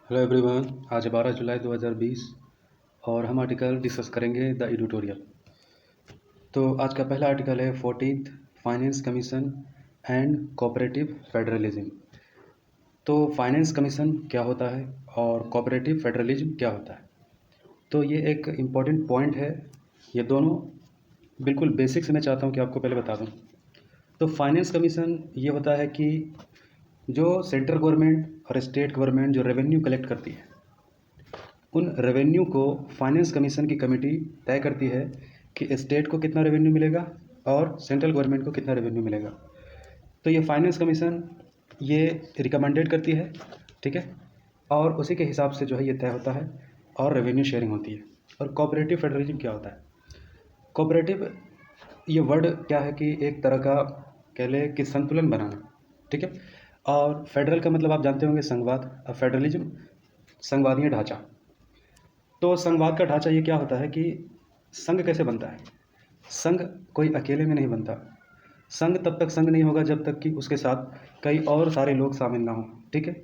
Hello everyone, आज 12 जुलाई 2020 और हम आर्टिकल डिस्कस करेंगे द एडिटोरियल। तो आज का पहला आर्टिकल है 14th finance commission and cooperative federalism. तो फाइनेंस कमीशन क्या होता है और कोऑपरेटिव फेडरलिज्म क्या होता है, तो ये एक इम्पॉर्टेंट पॉइंट है। ये दोनों बिल्कुल बेसिक्स मैं चाहता हूँ कि आपको पहले बता दूँ। तो फाइनेंस कमीशन ये होता है कि जो सेंट्रल गवर्नमेंट और स्टेट गवर्नमेंट जो रेवेन्यू कलेक्ट करती है, उन रेवेन्यू को फाइनेंस कमीशन की कमेटी तय करती है कि स्टेट को कितना रेवेन्यू मिलेगा और सेंट्रल गवर्नमेंट को कितना रेवेन्यू मिलेगा। तो ये फाइनेंस कमीशन ये रिकमेंडेड करती है, ठीक है, और उसी के हिसाब से जो है ये तय होता है और रेवेन्यू शेयरिंग होती है। और कोऑपरेटिव फेडरलिज्म क्या होता है? कोऑपरेटिव ये वर्ड क्या है कि एक तरह का कह ले कि संतुलन बनाना, ठीक है। और फेडरल का मतलब आप जानते होंगे संघवाद, और फेडरलिज्म संघवादीय ढांचा। तो संघवाद का ढांचा ये क्या होता है कि संघ कैसे बनता है? संघ कोई अकेले में नहीं बनता। संघ तब तक संघ नहीं होगा जब तक कि उसके साथ कई और सारे लोग शामिल ना हों, ठीक है।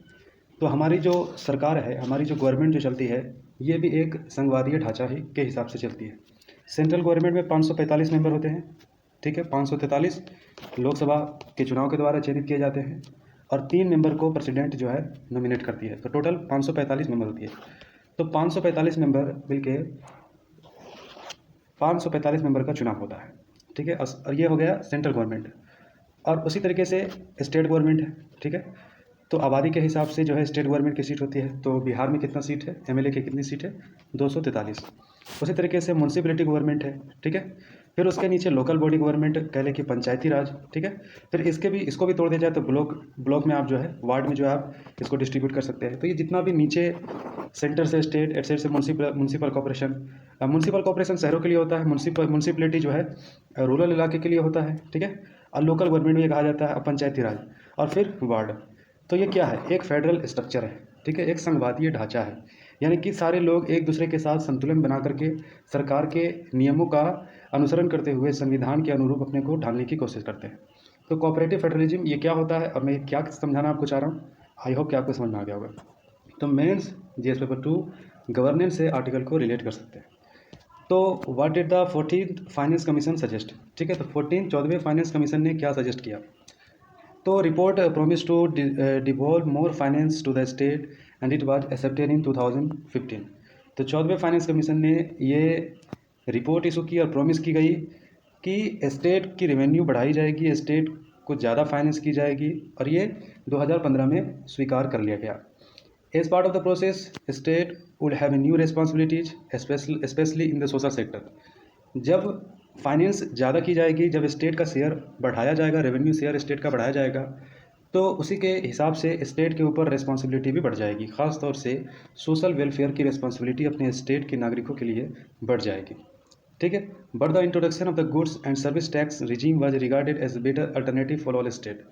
तो हमारी जो सरकार है, हमारी जो गवर्नमेंट जो चलती है, ये भी एक संघवादीय ढांचा ही के हिसाब से चलती है। सेंट्रल गवर्नमेंट में 545 मेंबर होते हैं, ठीक है। 543 लोकसभा के चुनाव के द्वारा चयनित किए जाते हैं और 3 मेंबर को प्रेसिडेंट जो है नॉमिनेट करती है। तो टोटल 545 मेंबर होती है। तो 545 मेंबर मिलके 545 मेंबर का चुनाव होता है, ठीक है। और ये हो गया सेंट्रल गवर्नमेंट। और उसी तरीके से स्टेट गवर्नमेंट है, ठीक है। तो आबादी के हिसाब से जो है स्टेट गवर्नमेंट की सीट होती है। तो बिहार में कितना सीट है, एमएलए की कितनी सीट है? 243। उसी तरीके से म्यूनसिपैलिटी गवर्नमेंट है, ठीक है। फिर उसके नीचे लोकल बॉडी गवर्नमेंट कह लें कि पंचायती राज, ठीक है। फिर इसको भी तोड़ दिया जाए तो ब्लॉक में आप जो है वार्ड में जो है आप इसको डिस्ट्रीब्यूट कर सकते हैं। तो ये जितना भी नीचे सेंटर से स्टेट, एट से म्यूनसिपल कॉर्पोरेशन। म्यूनसिपल कॉर्पोरेशन शहरों के लिए होता है, म्यूनसिपलिटी जो है रूरल इलाके के लिए होता है, ठीक है। और लोकल गवर्नमेंट भी कहा जाता है, और पंचायती राज, और फिर वार्ड। तो ये क्या है? एक फेडरल स्ट्रक्चर है, ठीक है, एक संघवादीय ढांचा है। यानी कि सारे लोग एक दूसरे के साथ संतुलन बना करके सरकार के नियमों का अनुसरण करते हुए संविधान के अनुरूप अपने को ढालने की कोशिश करते हैं। तो कोऑपरेटिव फेडरलिज्म ये क्या होता है और मैं क्या समझाना आपको चाह रहा हूँ, आई होप कि आपको समझ में आ गया होगा। तो मेंस जीएस पेपर 2 गवर्नेंस से आर्टिकल को रिलेट कर सकते हैं। तो what did the 14th finance commission suggest, ठीक है। तो 14वें फाइनेंस कमीशन ने क्या सजेस्ट किया? तो report promise to devolve more finance to the state and it was accepted in 2015। तो 14वें फाइनेंस कमीशन ने ये रिपोर्ट इशू की और प्रॉमिस की गई कि स्टेट की रेवेन्यू बढ़ाई जाएगी, स्टेट को ज़्यादा फाइनेंस की जाएगी, और ये 2015 में स्वीकार कर लिया गया। As part of the process state would have new responsibilities specially in the social sector. जब फाइनेंस ज़्यादा की जाएगी, जब स्टेट का शेयर बढ़ाया जाएगा, रेवेन्यू शेयर स्टेट का बढ़ाया जाएगा, तो उसी के हिसाब से स्टेट के ऊपर रिस्पॉन्सिबिलिटी भी बढ़ जाएगी। ख़ास तौर से सोशल वेलफेयर की रिस्पॉन्सिबिलिटी अपने स्टेट के नागरिकों के लिए बढ़ जाएगी, ठीक है। But the introduction of the goods and service tax regime was regarded as better alternative for all state.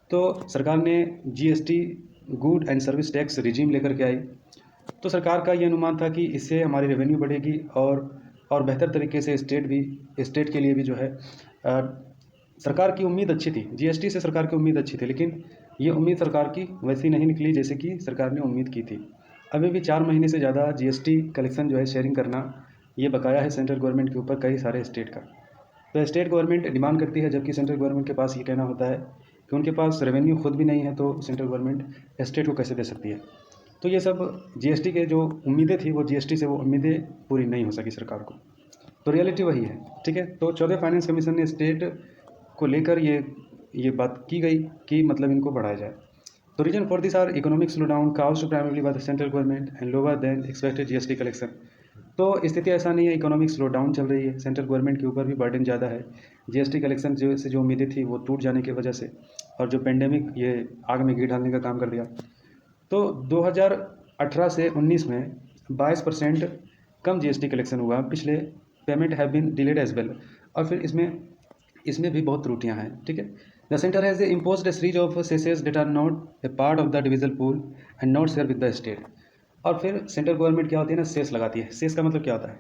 तो सरकार ने GST good and service tax regime लेकर के आई। तो सरकार का ये अनुमान था कि इससे हमारी रेवेन्यू बढ़ेगी और बेहतर तरीके से स्टेट के लिए भी जो है सरकार की उम्मीद अच्छी थी। जीएसटी से सरकार की उम्मीद अच्छी थी, लेकिन ये उम्मीद सरकार की वैसी नहीं निकली जैसे कि सरकार ने उम्मीद की थी। अभी भी 4 महीने से ज़्यादा जीएसटी कलेक्शन जो है शेयरिंग करना ये बकाया है सेंट्रल गवर्नमेंट के ऊपर कई सारे स्टेट का। तो स्टेट गवर्नमेंट डिमांड करती है, जबकि सेंट्रल गवर्नमेंट के पास ये कहना होता है कि उनके पास रेवेन्यू खुद भी नहीं है, तो सेंट्रल गवर्नमेंट स्टेट को कैसे दे सकती है। तो ये सब जीएसटी के जो उम्मीदें थी, वो जीएसटी से वो उम्मीदें पूरी नहीं हो सकी सरकार को। तो रियलिटी वही है, ठीक है। तो 14वें फाइनेंस कमीशन ने स्टेट को लेकर ये बात की गई कि मतलब इनको बढ़ाया जाए। तो reason for this are economic slowdown caused primarily by the central government and lower than expected GST collection. तो स्थिति ऐसा नहीं है, इकोनॉमिक स्लो डाउन चल रही है, सेंट्रल गवर्नमेंट के ऊपर भी बर्डन ज़्यादा है। जीएसटी कलेक्शन जो उम्मीदें थी वो टूट जाने की वजह से, और जो पेंडेमिक ये आग में घी डालने का काम कर दिया। तो 2018 से 19 में 22% कम जीएसटी कलेक्शन हुआ। पिछले payment have been delayed as well. और फिर इसमें भी बहुत त्रुटियां हैं, ठीक है। The centre has imposed a series of cesses that are not a part of the divisible pool and not share with the state. और फिर सेंट्रल गवर्नमेंट क्या होती है ना, सेस लगाती है। सेस का मतलब क्या होता है?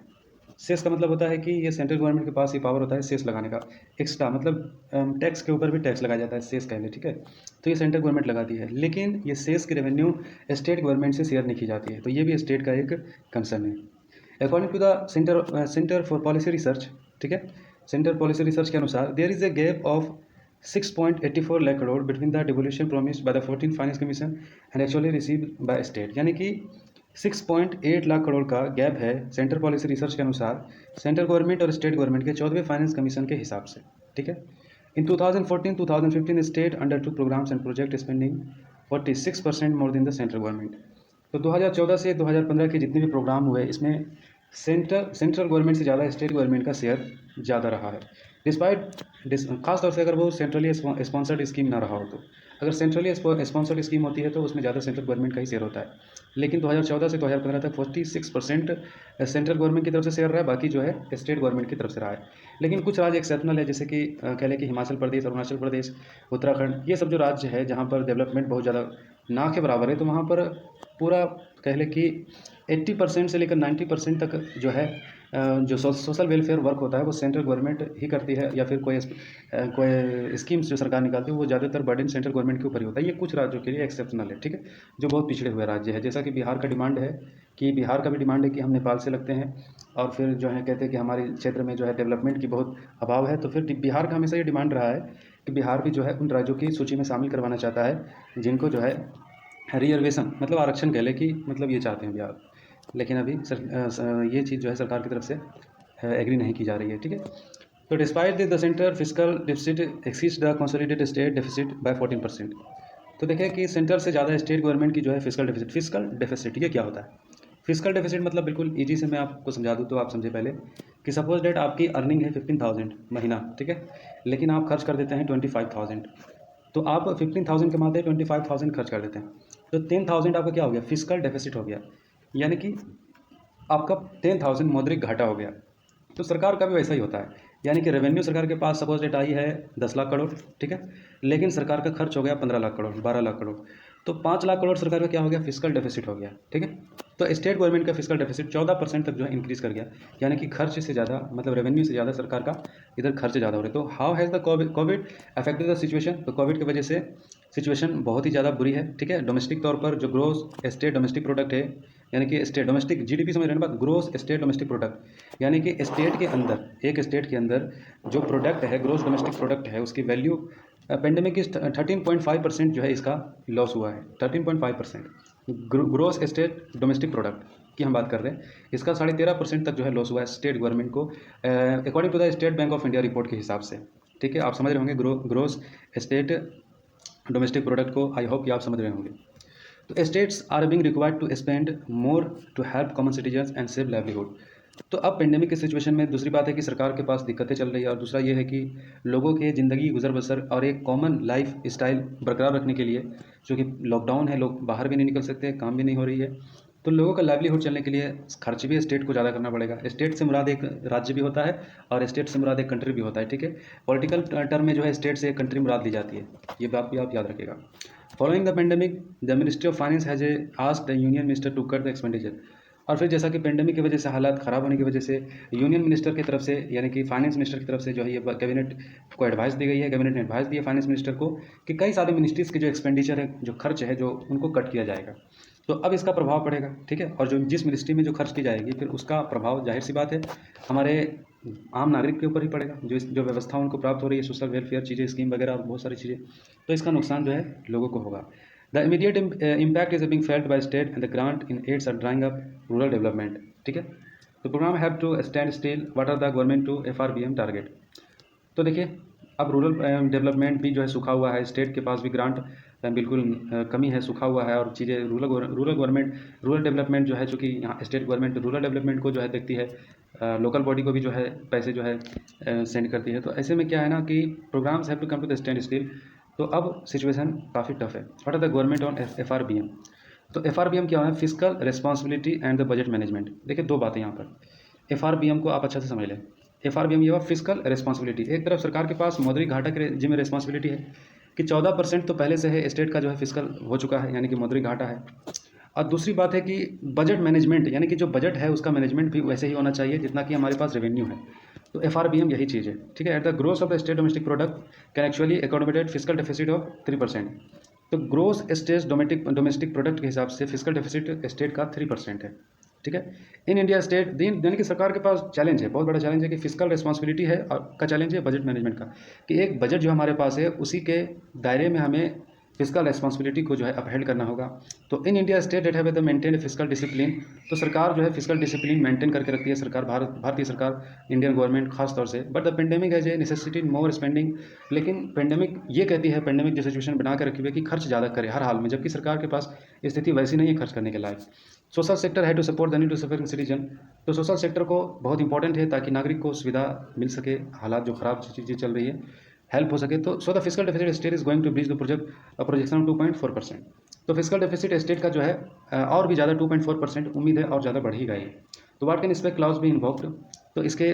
सेस का मतलब होता है कि ये सेंट्रल गवर्नमेंट के पास ये पावर होता है सेस लगाने का, एक्स्ट्रा मतलब टैक्स के ऊपर भी टैक्स लगाया जाता है, सेस कह लें, ठीक है। तो ये सेंट्रल गवर्नमेंट लगाती है, लेकिन ये सेस की रेवेन्यू स्टेट गवर्नमेंट से शेयर नहीं की जाती है, तो ये भी स्टेट का एक कंसर्न है। According to the centre for policy research, ठीक है, सेंटर पॉलिसी रिसर्च के अनुसार there is a gap of 6.84 lakh crore between the devolution promised by the 14 finance commission and actually received by state, यानी कि 6.8 लाख करोड़ का गैप है सेंट्रल पॉलिसी रिसर्च के अनुसार सेंट्रल गवर्नमेंट और स्टेट गवर्नमेंट के 14वें फाइनेंस कमीशन के हिसाब से, ठीक है। In 2014-2015 state undertook programs and project spending 46% more than the central government. तो 2014 से 2015 के जितने भी प्रोग्राम हुए इसमें सेंट्रल गवर्नमेंट से ज़्यादा स्टेट गवर्नमेंट का शेयर ज़्यादा रहा है, डिस्पाइट खासतौर से अगर वो सेंट्रली स्पॉन्सर्ड स्कीम ना रहा हो तो। अगर सेंट्रली स्पॉन्सर्ड स्कीम होती है तो उसमें ज़्यादा सेंट्रल गवर्नमेंट का ही शेयर होता है, लेकिन 2014 से 2015 तक 46% सेंट्रल गवर्नमेंट की तरफ से शेयर रहा है, बाकी जो है स्टेट गवर्नमेंट की तरफ से रहा है। लेकिन कुछ राज्य एक्सेप्शनल है, जैसे कि कह लें कि हिमाचल प्रदेश, अरुणाचल प्रदेश, उत्तराखंड, ये सब जो राज्य है जहाँ पर डेवलपमेंट बहुत ज़्यादा ना के बराबर है, तो वहाँ पर पूरा कह लें कि 80% से लेकर 90% तक जो है जो सोशल वेलफेयर वर्क होता है वो सेंट्रल गवर्नमेंट ही करती है, या फिर कोई स्कीम्स जो सरकार निकालती है वो ज़्यादातर बर्डन सेंट्रल गवर्नमेंट के ऊपर ही होता है। ये कुछ राज्यों के लिए एक्सेप्शनल है, ठीक है, जो बहुत पिछड़े हुए राज्य है। जैसा कि बिहार का डिमांड है कि बिहार का भी डिमांड है कि हम नेपाल से लगते हैं, और फिर जो है कहते हैं कि हमारे क्षेत्र में जो है डेवलपमेंट की बहुत अभाव है, तो फिर बिहार का हमेशा ये डिमांड रहा है कि बिहार भी जो है उन राज्यों की सूची में शामिल करवाना चाहता है जिनको जो है रिजर्वेशन मतलब आरक्षण कह लें कि मतलब ये चाहते हैं बिहार, लेकिन अभी ये चीज़ जो है सरकार की तरफ से एग्री नहीं की जा रही है, ठीक है। तो despite the centre fiscal deficit exceeds the consolidated state deficit by 14%। तो देखें कि सेंटर से ज़्यादा स्टेट गवर्नमेंट की जो है फिजिकल डेफिसिट ये क्या होता है? फिजिकल डेफिसिट मतलब बिल्कुल ईजी से मैं आपको समझा दूँ तो आप समझे पहले कि सपोज डेट आपकी अर्निंग है 15,000 महीना, ठीक है, लेकिन आप खर्च कर देते हैं 25,000, तो आप 15,000 कमाते हैं 25,000 खर्च कर देते हैं, तो 10,000 आपका क्या हो गया? फिजिकल डेफिसिट हो गया, यानी कि आपका 10,000 मौद्रिक घाटा हो गया। तो सरकार का भी वैसा ही होता है, यानी कि रेवेन्यू सरकार के पास सपोज डेट आई है 10 लाख करोड़, ठीक है, लेकिन सरकार का खर्च हो गया 15 लाख करोड़, 12 लाख करोड़, तो 5 लाख करोड़ सरकार का क्या हो गया? फिजिकल डेफिसिट हो गया, ठीक है। तो स्टेट गवर्नमेंट का फिजिकल डेफिसिट 14% तक जो है इंक्रीज कर गया, यानी कि खर्च से ज़्यादा मतलब रेवेन्यू से ज़्यादा सरकार का इधर खर्च ज़्यादा हो रहे। तो how has the Covid affected the situation? तो कोविड की वजह से सिचुएशन बहुत ही ज़्यादा बुरी है, ठीक है। डोमेस्टिक तौर पर जो ग्रोस स्टेट डोमेस्टिक प्रोडक्ट है, यानी कि स्टेट डोमेस्टिक जीडीपी समझ रहे हैं बात, ग्रोस स्टेट डोमेस्टिक प्रोडक्ट, यानी कि स्टेट के अंदर एक स्टेट के अंदर जो प्रोडक्ट है ग्रोस डोमेस्टिक प्रोडक्ट है उसकी वैल्यू पेंडेमिक की 13.5% जो है इसका लॉस हुआ है। 13.5% ग्रोस स्टेट डोमेस्टिक प्रोडक्ट की हम बात कर रहे हैं, इसका 13.5% तक जो है लॉस हुआ है स्टेट गवर्नमेंट को, according to the State Bank of India report के हिसाब से, ठीक है। आप समझ रहे होंगे ग्रोस स्टेट डोमेस्टिक प्रोडक्ट को, आई होप कि आप समझ रहे होंगे। तो states are being required to spend more to help common citizens and save livelihood. तो अब पेंडेमिक की सिचुएशन में दूसरी बात है कि सरकार के पास दिक्कतें चल रही है, और दूसरा ये है कि लोगों के ज़िंदगी गुजर बसर और एक कॉमन लाइफ स्टाइल बरकरार रखने के लिए, जो कि लॉकडाउन है, लोग बाहर भी नहीं निकल सकते, काम भी नहीं हो रही है, तो लोगों का लाइवलीहुड चलने के लिए खर्च भी स्टेट को ज़्यादा करना पड़ेगा। स्टेट से मुराद एक राज्य भी होता है और स्टेट से मुराद एक कंट्री भी होता है, ठीक है। पॉलिटिकल टर्म में जो है स्टेट से एक कंट्री मुराद ली जाती है, ये बात भी आप याद रखिएगा। Following the pandemic the ministry of finance has asked the union minister to cut the expenditure. और फिर जैसा कि पेंडेमिक की वजह से हालात ख़राब होने की वजह से यूनियन मिनिस्टर की तरफ से, यानी कि फाइनेंस मिनिस्टर की तरफ से जो है ये कैबिनेट को एडवाइस दी गई है, कैबिनेट ने एडवाइस दी है फाइनेंस मिनिस्टर को कि कई सारे मिनिस्ट्रीज़ के जो एक्सपेंडिचर है, जो खर्च है, जो उनको कट किया जाएगा। तो अब इसका प्रभाव पड़ेगा, ठीक है, और जो जिस मिनिस्ट्री में जो खर्च की जाएगी फिर उसका प्रभाव जाहिर सी बात है हमारे आम नागरिक के ऊपर ही पड़ेगा, जो व्यवस्था उनको प्राप्त हो रही है, सोशल वेलफेयर चीज़ें, स्कीम वगैरह और बहुत सारी चीज़ें, तो इसका नुकसान जो है लोगों को होगा। The immediate impact is being felt by state and the grant in aids are drawing up rural development, ठीक है। तो program have to stand still, what are the government to FRBM target. तो देखिए अब रूरल डेवलपमेंट भी जो है सूखा हुआ है, स्टेट के पास भी ग्रांट बिल्कुल कमी है, सूखा हुआ है, और चीज़ें रूरल गवर्नमेंट रूरल डेवलपमेंट जो है, चूँकि यहाँ स्टेट गवर्नमेंट रूरल डेवलपमेंट को जो है देखती है, लोकल बॉडी को भी जो है पैसे जो है सेंड करती है। तो ऐसे में क्या है ना कि programs have to come to the stand still. तो अब सिचुएशन काफ़ी टफ है। What are the government on FRBM? तो FRBM क्या है? Fiscal responsibility and the budget management. देखिए दो बातें यहाँ पर, FRBM को आप अच्छा से समझ लें। FRBM ये हुआ फिजिकल रिस्पॉन्सिबिलिटी। एक तरफ सरकार के पास मौद्रिक घाटा के जिम्मे रिस्पॉन्सिबिलिटी है कि 14% तो पहले से है स्टेट का जो है फिजिकल हो चुका है, यानी कि मौद्रिक घाटा है। और दूसरी बात है कि बजट मैनेजमेंट, यानी कि जो बजट है उसका मैनेजमेंट भी वैसे ही होना चाहिए जितना कि हमारे पास रेवेन्यू है। तो FRBM यही चीज़ है, ठीक है। At the growth of the state domestic product can actually accommodate physical deficit of 3%। तो ग्रोस स्टेट डोमेस्टिक प्रोडक्ट के हिसाब से फिजिकल डेफिसिट स्टेट का 3% है, ठीक है। इन इंडिया स्टेट दिन यानी कि सरकार के पास चैलेंज है, बहुत बड़ा चैलेंज है कि फिजिकल रिस्पॉन्सिबिलिटी है और का चैलेंज है बजट मैनेजमेंट का, कि एक बजट जो हमारे पास है उसी के दायरे में हमें फिजिकल रिस्पॉन्सिबिलिटी को जो है अपहेल्ड करना होगा। तो in India state that have the maintain fiscal discipline, तो सरकार जो है फिजिकल डिसिप्लिन मेंटेन करके रखती है, सरकार भारतीय सरकार, इंडियन गवर्नमेंट खास तौर से। But the pandemic has a necessity more spending, लेकिन पेंडेमिक ये कहती है, पेंडेमिक जो सिचुएशन बना कर रखी हुई है कि खर्च ज़्यादा करे हर हाल में, जबकि सरकार के पास स्थिति वैसी नहीं है खर्च करने के लायक। सोशल सेक्टर है to support the need to suffering citizen, तो सोशल सेक्टर को बहुत इंपॉर्टेंट है ताकि नागरिक को सुविधा मिल सके, हालात जो खराब चीज़ें चल रही है हेल्प हो सके। तो so the fiscal deficit state is going to breach the projection 2.4%। तो फिजिकल डेफिसिट स्टेट का जो है और भी ज़्यादा 2.4% उम्मीद है, और ज़्यादा बढ़ेगा ये। तो what can aspect clause be invoked, तो इसके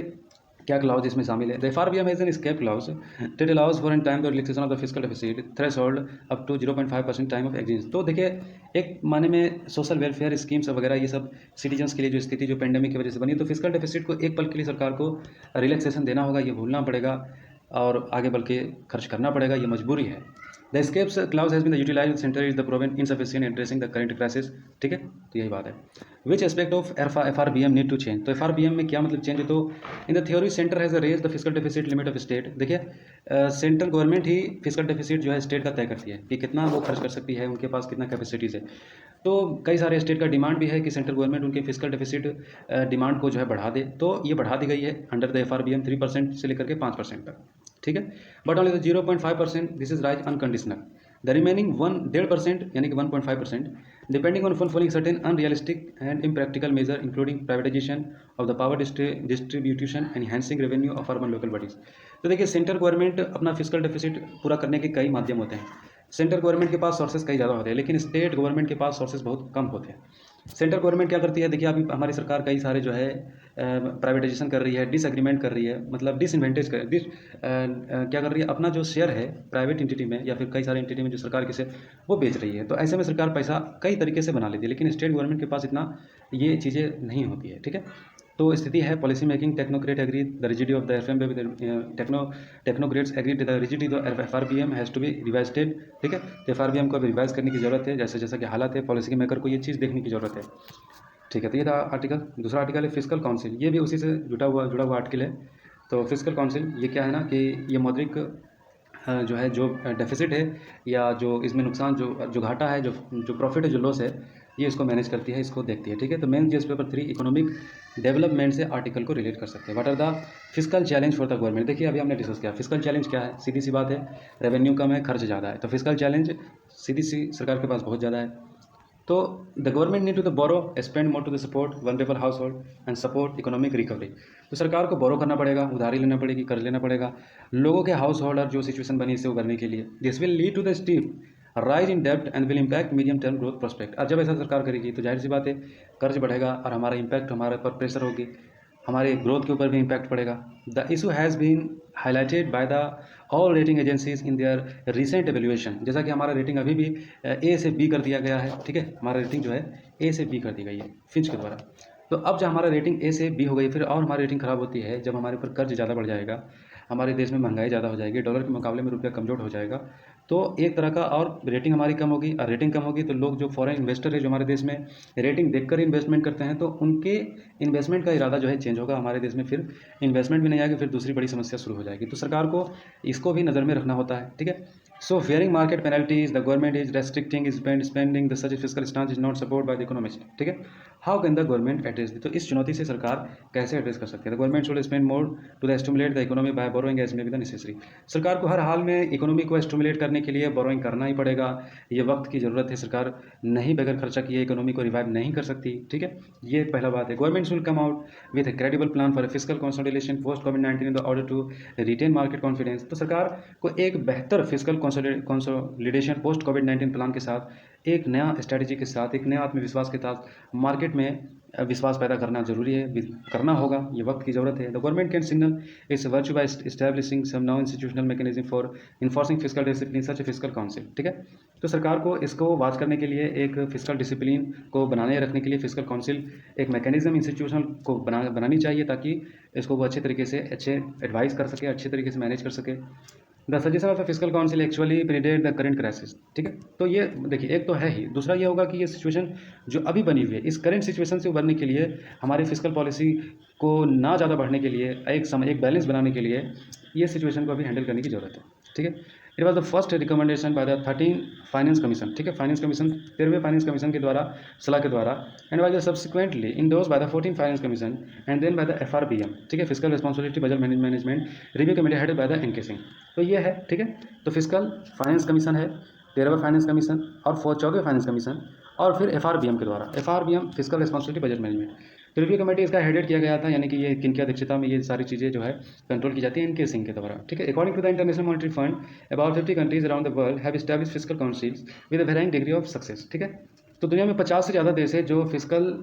क्या क्लाउज इसमें शामिल है। The FRBM has an escape clause that allows for an time the relaxation of the fiscal deficit threshold up to 0.5% time of exist. तो देखिए, एक माने में सोशल वेलफेयर स्कीम्स वगैरह ये सब सिटीजन्स के लिए जो स्थिति जो पेंडेमिक की वजह से बनी, तो फिजिकल डेफिसिट को एक पल के लिए सरकार को रिलैक्सेशन देना होगा, ये भूलना पड़ेगा और आगे बढ़ के खर्च करना पड़ेगा, ये मजबूरी है। The escapes clause has been utilized centre is the proven insufficient addressing the current crisis, ठीक है। तो यही बात है। Which aspect of FRBM need to change, तो FRBM में क्या मतलब चेंज है, तो in the theory centre has raise the fiscal deficit limit of state. देखिए, सेंट्रल गवर्नमेंट ही फिजिकल डेफिसिट जो है स्टेट का तय करती है कि कितना वो खर्च कर सकती है, उनके पास कितना कैपेसिटीज़ है। तो कई सारे स्टेट का डिमांड भी है कि सेंट्रल गवर्नमेंट उनके फिजिकल डेफिसिट डिमांड को जो है बढ़ा दे, तो ये बढ़ा दी गई है अंडर द FRBM 3% से लेकर के 5% तक, ठीक है। But only the 0.5% this is rise unconditional, the remaining 1.5% यानी कि 1.5% depending on fulfilling certain unrealistic and impractical measure including privatisation of the power distribution enhancing revenue of urban local bodies. तो देखिए, सेंट्रल गवर्नमेंट अपना fiscal deficit पूरा करने के कई माध्यम होते हैं। सेंट्रल गवर्नमेंट के पास सोर्सेज कई ज़्यादा होते हैं, लेकिन स्टेट गवर्नमेंट के पास सोर्सेज बहुत कम होते हैं। सेंट्रल गवर्नमेंट क्या करती है, देखिए अभी हमारी सरकार कई सारे जो है प्राइवेटाइजेशन कर रही है, डिसएग्रीमेंट कर रही है, मतलब क्या कर रही है, अपना जो शेयर है प्राइवेट एंटिटी में या फिर कई सारे एंटिटी में जो सरकार के शेयर वो बेच रही है। तो ऐसे में सरकार पैसा कई तरीके से बना लेती है, लेकिन स्टेट गवर्नमेंट के पास इतना ये चीज़ें नहीं होती है, ठीक है। तो स्थिति है policy making technocrat agree the rigidity of the technocrats agree the rigidity the FRBM has to be revised, ठीक है। तो FRBM को अभी रिवाइज करने की ज़रूरत है, जैसे जैसा कि हालात है, पॉलिसी मेकर को ये चीज़ देखने की ज़रूरत है, ठीक है। तो ये था आर्टिकल। दूसरा आर्टिकल है फिजिकल काउंसिल, ये भी उसी से जुड़ा हुआ आर्टिकल है। तो फिजिकल काउंसिल ये क्या है ना, कि ये मौद्रिक जो है, जो डेफिसिट है या जो इसमें नुकसान, जो घाटा है, जो प्रॉफिट है, जो लॉस है, ये इसको मैनेज करती है, इसको देखती है, ठीक है। तो main GS paper 3 economic development से आर्टिकल को रिलेट कर सकते हैं। What are the fiscal challenge for the government, देखिए अभी हमने डिस्कस किया फिजिकल चैलेंज क्या है, सीधी सी बात है, रेवेन्यू कम है, खर्च ज़्यादा है। तो फिजिकल चैलेंज सीधी सी सरकार के पास बहुत ज़्यादा है। तो the government need to the borrow spend more to the support vulnerable household and support economic recovery. तो सरकार को बोरो करना पड़ेगा, उधारी लेना पड़ेगी, कर्ज लेना पड़ेगा लोगों के हाउस होल्डर जो सिचुएशन बनी इससे उभरने के लिए। This will lead to the steep rise in डेप्ट and will impact medium term growth prospect. और जब ऐसा सरकार करेगी तो जाहिर सी बात है कर्ज बढ़ेगा और हमारा इम्पैक्ट, हमारे पर प्रेशर होगी, हमारे ग्रोथ के ऊपर भी इम्पैक्ट पड़ेगा। The issue has been highlighted by the all rating agencies in their recent evaluation, जैसा कि हमारा रेटिंग अभी भी A से B कर दिया गया है, ठीक है। हमारा रेटिंग जो है A से B कर दी गई है फिंच के द्वारा। तो अब जब हमारा रेटिंग A से B हो गई, फिर और हमारी रेटिंग ख़राब होती है जब हमारे ऊपर कर्ज ज़्यादा बढ़ जाएगा, हमारे देश में महंगाई ज़्यादा हो जाएगी, डॉलर के मुकाबले में रुपया कमज़ोर हो जाएगा, तो एक तरह का और रेटिंग हमारी कम होगी। और रेटिंग कम होगी तो लोग जो फॉरेन इन्वेस्टर है जो हमारे देश में रेटिंग देखकर इन्वेस्टमेंट करते हैं, तो उनके इन्वेस्टमेंट का इरादा जो है चेंज होगा, हमारे देश में फिर इन्वेस्टमेंट भी नहीं आएगी, फिर दूसरी बड़ी समस्या शुरू हो जाएगी। तो सरकार को इसको भी नज़र में रखना होता है, ठीक है। So fearing market penalties the government is restricting spending the such fiscal stance is not support by the economist, ठीक है। How can the government address, तो इस चुनौती से सरकार कैसे एड्रेस कर सकती है। The government should spend more to the stimulate the economy by borrowing as may be the necessary. सरकार को हर हाल में इकोनॉमी को स्टिमुलेट करने के लिए बोरोइंग करना ही पड़ेगा, ये वक्त की ज़रूरत है। सरकार नहीं बगैर खर्चा किए इकोनॉमी को रिवाइव नहीं कर सकती, ठीक है। ये पहला बात है। Government will come out with a credible plan for fiscal consolidation post कोविड-19 in the order to retain market confidence. तो सरकार को एक बेहतर फिजिकल कंसोलिडेशन पोस्ट कोविड-19 प्लान के साथ, एक नया स्ट्रैटेजी के साथ, एक नया आत्मविश्वास के साथ मार्केट में विश्वास पैदा करना जरूरी है, करना होगा, ये वक्त की ज़रूरत है। The government can signal its virtue by establishing some non institutional mechanism for enforcing fiscal discipline such a fiscal council, ठीक है। तो सरकार को इसको वॉच करने के लिए एक फिस्कल डिसिप्लिन को बनाए रखने के लिए फिस्कल काउंसिल एक मैकेनिज्म इंस्टीट्यूशन को बनानी चाहिए, ताकि इसको वो अच्छे तरीके से अच्छे एडवाइस कर सके, अच्छे तरीके से मैनेज कर सके। The suggestion of the fiscal council actually predate the current crisis, ठीक है। तो ये देखिए, एक तो है ही, दूसरा ये होगा कि ये सिचुएशन जो अभी बनी हुई है, इस करंट सिचुएशन से उभरने के लिए हमारी फिस्कल पॉलिसी को ना ज़्यादा बढ़ने के लिए, एक बैलेंस बनाने के लिए ये सिचुएशन को अभी हैंडल करने की ज़रूरत है, ठीक है। It was the first recommendation by the 13 finance commission, ठीक है, फाइनेंस कमीशन 13वें फाइनेंस कमीशन के द्वारा, सलाह के द्वारा, and was subsequently endorsed by the 14 finance commission and then by the FRBM, ठीक है, fiscal responsibility budget management review committee headed by the NK Singh. तो ये है, ठीक है। तो फिस्कल फाइनेंस कमीशन है, 13वां फाइनेंस कमीशन और 14वें फाइनेंस कमीशन, और फिर FRBM के द्वारा, FRBM fiscal responsibility budget management. तो रिव्यू कमेटी इसका हेडेड किया गया था, यानी कि ये किनकी अध्यक्षता में ये सारी चीज़ें जो है कंट्रोल की जाती है, इनके सिंह के द्वारा, ठीक है। According to the International Monetary Fund, about 50 countries around the world have established fiscal councils with a varying degree of success, ठीक है। तो दुनिया में 50 से ज़्यादा देश है जो फिस्कल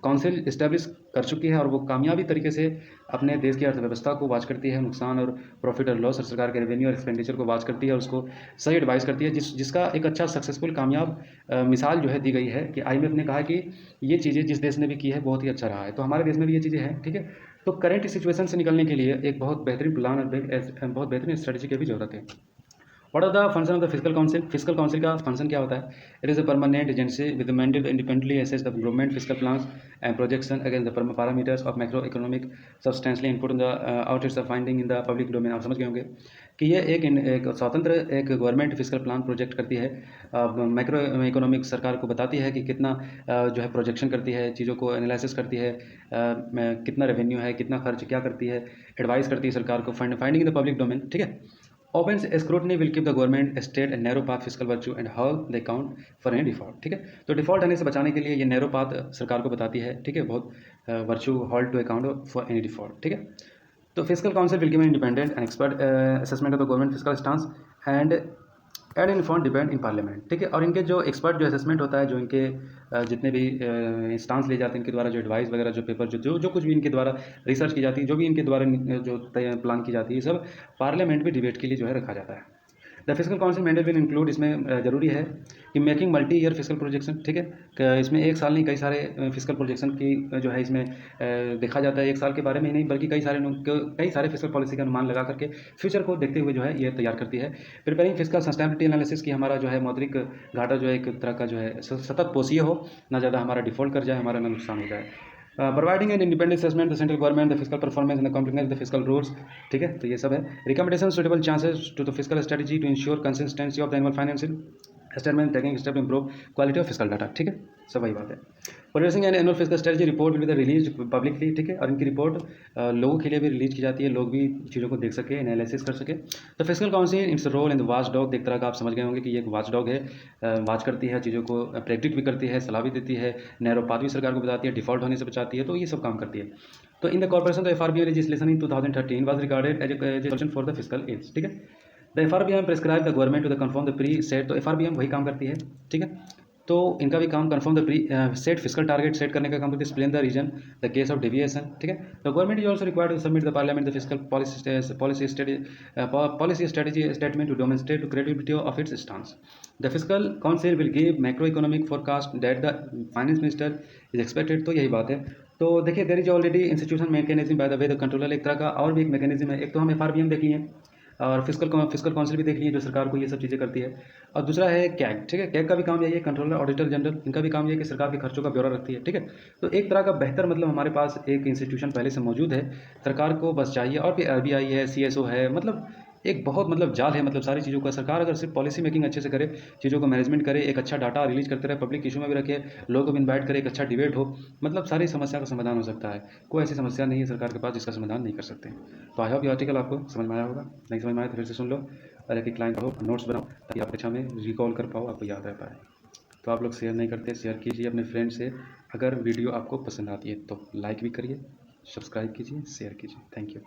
काउंसिल इस्टेब्लिश कर चुकी है, और वो कामयाबी तरीके से अपने देश की अर्थव्यवस्था को वॉच करती है, नुकसान और प्रॉफिट और लॉस और सरकार के रेवेन्यू और एक्सपेंडिचर को वॉच करती है, और उसको सही एडवाइस करती है, जिसका एक अच्छा सक्सेसफुल कामयाब मिसाल जो है दी गई है कि IMF ने कहा कि ये चीज़ें जिस देश ने भी की है बहुत ही अच्छा रहा है, तो हमारे देश में भी ये चीज़ें हैं, ठीक है। तो करंट सिचुएशन से निकलने के लिए एक बहुत बेहतरीन प्लान और बहुत बेहतरीन स्ट्रेटजी की भी जरूरत है। What are the function of the fiscal council? Fiscal council का फंक्शन क्या होता है? It is a permanent agency with mandate to independently assess the government fiscal plans and projection against the parameters of macro economic substantially input in the outlets of finding in the public domain. आप समझ गए होंगे कि ये एक स्वतंत्र एक government fiscal plan project करती है, मैक्रो इकोनॉमिक सरकार को बताती है कि कितना जो है प्रोजेक्शन करती है, चीज़ों को एनालिसिस करती है, कितना रेवेन्यू है, कितना खर्च क्या करती है, एडवाइस करती है सरकार को, finding in the public domain, ठीक है। Open scrutiny will keep the government state a narrow path fiscal virtue and how they count for any default, ठीक है। तो डिफॉल्ट होने से बचाने के लिए ये नैरो पाथ सरकार को बताती है, ठीक है, बहुत virtue hold to account for any default, ठीक है। तो fiscal council will give an independent and expert assessment of the government fiscal stance and inform depend in parliament, ठीक है। और इनके जो एक्सपर्ट जो असेसमेंट होता है, जो इनके जितने भी स्टांस ले जाते हैं, इनके द्वारा जो एडवाइस वगैरह, जो पेपर जो कुछ भी इनके द्वारा रिसर्च की जाती है, जो भी इनके द्वारा जो प्लान की जाती है, सब पार्लियामेंट में डिबेट के लिए जो है रखा जाता है। The fiscal council mandate will include, इसमें जरूरी है कि making multi year fiscal projection, ठीक है, इसमें एक साल नहीं कई सारे फिस्कल प्रोजेक्शन की जो है इसमें देखा जाता है, एक साल के बारे में ही नहीं बल्कि कई सारे फिस्कल पॉलिसी का अनुमान लगा करके फ्यूचर को देखते हुए जो है ये तैयार करती है। प्रिपेयरिंग फिस्कल सस्टेनेबिलिटी एनालिसिस की हमारा जो है मौद्रिक घाटा जो है एक तरह का जो है सतत पोषीय हो, ना ज़्यादा हमारा डिफॉल्ट कर जाए, हमारा ना नुकसान हो जाए। Providing an independent assessment the central government the fiscal performance and the complement the fiscal rules, ठीक है। तो ये सब है। Recommendation suitable chances to the fiscal strategy to ensure consistency of the annual financial statement taking step improve quality of fiscal data, ठीक है, सब वही बात है। Producing an annual fiscal strategy report will be release publicly, ठीक है, और इनकी रिपोर्ट लोगों के लिए भी रिलीज की जाती है, लोग भी चीज़ों को देख सके, एनालिसिस कर सके। तो fiscal council its role in the watchdog, एक तरह का आप समझ गए होंगे कि ये एक वॉच डॉग है, वॉच करती है, चीज़ों को प्रेडिक्ट भी करती है, सलाह भी देती है, नैरो पाथ भी सरकार को बताती है, डिफॉल्ट होने से बचाती है, तो ये सब काम करती है। तो in the corporation the FRBM legislation in 2013 was regarded as a solution for the fiscal aids, ठीक है। The FRBM prescribe the government to the confirm the preset, तो FRBM वही काम करती है, ठीक है। तो इनका भी काम confirm the preset fiscal target set करने का काम करती है, explain the reason the case of deviation, ठीक है। The government is also required to submit the parliament the fiscal policy strategy statement to demonstrate to credibility of its stance. The fiscal council will give macro economic forecast that the finance minister is expected, तो यही बात है। तो देखिए, there is already institution mechanism by the way the controller, एक तरह का और भी एक मैकेनिज्म है। एक तो हम FRBM देख लिए और फिस्कल काउंसिल भी देख लिए जो सरकार को ये सब चीज़ें करती है, और दूसरा है कैग, ठीक है। कैग का भी काम यही है, कंट्रोलर ऑडिटर जनरल, इनका भी काम ये है कि सरकार के खर्चों का ब्यौरा रखती है, ठीक है। तो एक तरह का बेहतर मतलब हमारे पास एक इंस्टीट्यूशन पहले से मौजूद है, सरकार को बस चाहिए, और भी RBI है, CSO है, मतलब एक बहुत मतलब जाल है, मतलब सारी चीज़ों का सरकार अगर सिर्फ पॉलिसी मेकिंग अच्छे से करे, चीज़ों को मैनेजमेंट करे, एक अच्छा डाटा रिलीज करते रहे, पब्लिक इशू में भी रखे, लोगों को इन्वाइट करे, एक अच्छा डिबेट हो, मतलब सारी समस्या का समाधान हो सकता है। कोई ऐसी समस्या नहीं है सरकार के पास जिसका समाधान नहीं कर सकते। तो आई होप ये आर्टिकल आपको समझ में आया होगा, नहीं समझ में आया तो फिर से सुन लो, और एक लाइन पढ़ो, नोट्स बनाओ, ताकि आप परीक्षा में रिकॉल कर पाओ, आपको याद रह पाए। तो आप लोग शेयर नहीं करते, शेयर कीजिए अपने फ्रेंड से। अगर वीडियो आपको पसंद आती है तो लाइक भी करिए, सब्सक्राइब कीजिए, शेयर कीजिए। Thank you.